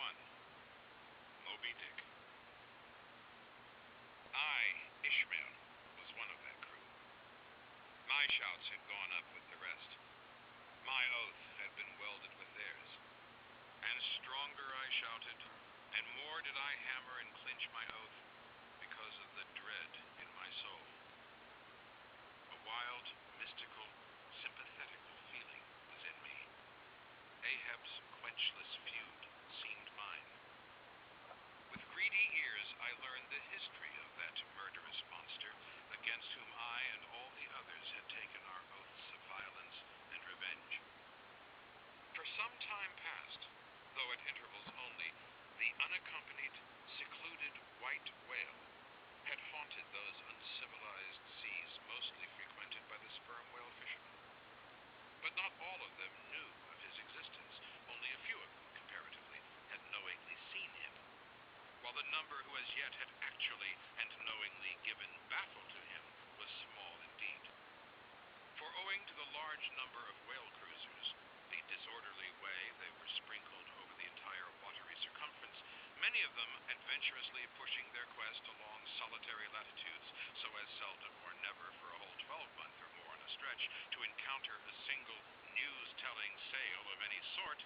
1. Moby Dick. I, Ishmael, was one of that crew. My shouts had gone up with the rest. My oath had been welded with theirs. And stronger I shouted, and more did I hammer and clinch my oath because of the dread in my soul. A wild, mystical, sympathetical feeling was in me. Ahab's quenchless feud seemed mine. With greedy ears I learned the history of that murderous monster against whom I and all the others had taken our oaths of violence and revenge. For some time past, though at intervals only, the unaccompanied, secluded white whale had haunted those uncivilized seas mostly frequented by the sperm whale fishermen. But not all of them knew of his existence. Only a few of them, comparatively, had knowingly seen him, while the number who as yet had actually and knowingly given battle to him was small indeed. For owing to the large number of whale cruisers, the disorderly way they were sprinkled over the entire watery circumference, many of them adventurously pushing their quest along solitary latitudes so as seldom or never for a whole 12-month or more on a stretch to encounter a single news-telling sail of any sort,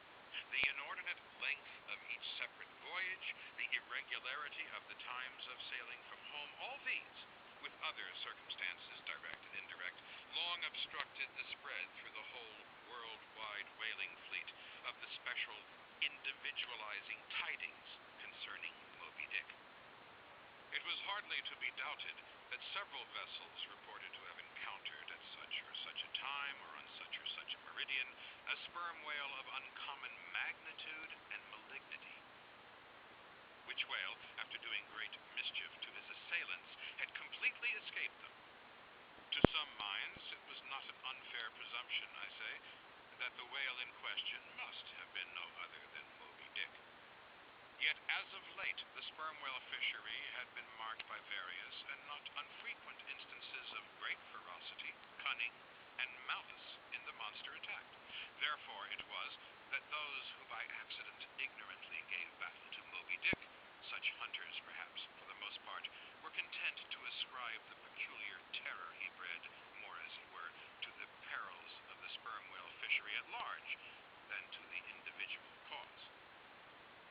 the inordinate length of each separate voyage, the irregularity of the times of sailing from home, all these, with other circumstances, direct and indirect, long obstructed the spread through the whole worldwide whaling fleet of the special individualizing tidings concerning Moby Dick. It was hardly to be doubted that several vessels reported to have encountered at such or such a time or on such or such a meridian a sperm whale of uncommon magnitude and malignity, which whale, after doing great mischief to his assailants, had completely escaped them. To some minds, it was not an unfair presumption, I say, that the whale in question must have been no other than Moby Dick. Yet as of late, the sperm whale fishery had been marked by various and not unfrequent instances of great ferocity, cunning, and malice in the monster attacked. Therefore it was that those who by accident ignorantly gave battle to Moby Dick, such hunters perhaps for the most part, were content to ascribe the peculiar terror he bred, more as it were, to the perils of the sperm whale fishery at large than to the individual cause.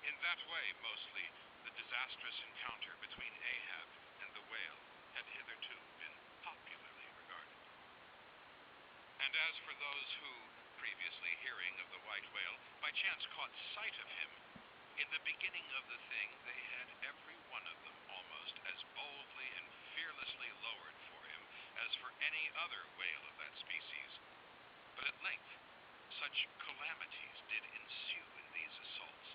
In that way, mostly, the disastrous encounter between Ahab and the whale had hitherto been popularly regarded. And as for those who, previously hearing of the white whale, by chance caught sight of him, in the beginning of the thing they had every one of them almost as boldly and fearlessly lowered for him as for any other whale of that species. But at length, such calamities did ensue in these assaults,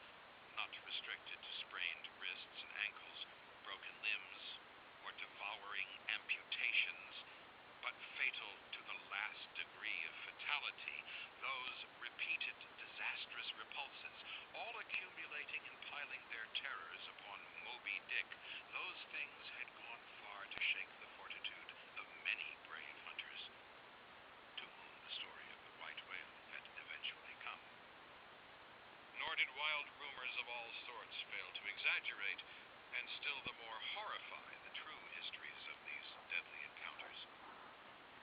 not restricted to sprained wrists and ankles, broken limbs, or devouring amputations, but fatal to the last degree of fatality, those repeated disastrous repulses, all accumulating and piling their terrors upon Moby Dick, those things had gone far to shake the fortitude of many brave hunters, to whom the story of the white whale had eventually come. Nor did wild rumors of all sorts fail to exaggerate, and still the more horrify the true histories of these deadly encounters.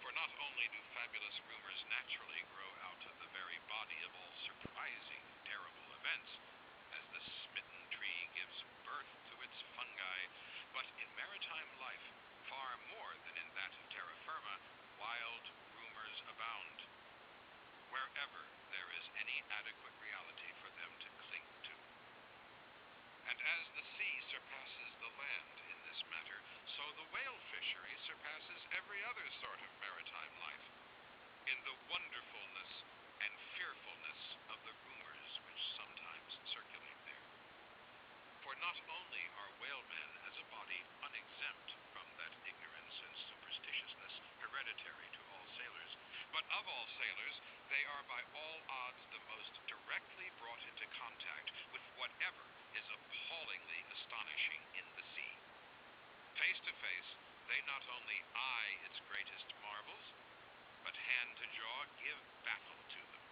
For not only do fabulous rumors naturally grow out of the very body of all surprising, terrible events, as the smitten tree gives birth to its fungi, but in maritime life, far more than in that of terra firma, wild rumors abound, wherever there is any adequate reality for them to cling to. And as the sea surpasses the land in this matter, so the whale fishery surpasses every other sort of maritime life, in the wonderfulness and fearfulness of the rumors which sometimes circulate there. For not only are whalemen as a body unexempt from that ignorance and superstitiousness hereditary to all sailors, but of all sailors, they are by all odds the most directly brought into contact with whatever is appallingly astonishing in the sea. Face to face, they not only eye its greatest marvels, but hand to jaw give battle to them.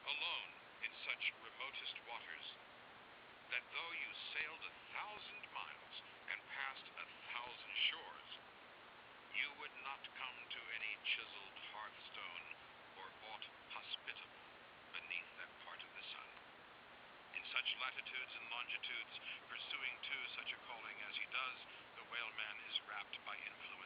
Alone, in such remotest waters, latitudes and longitudes, pursuing too such a calling as he does, the whaleman is wrapped by influence.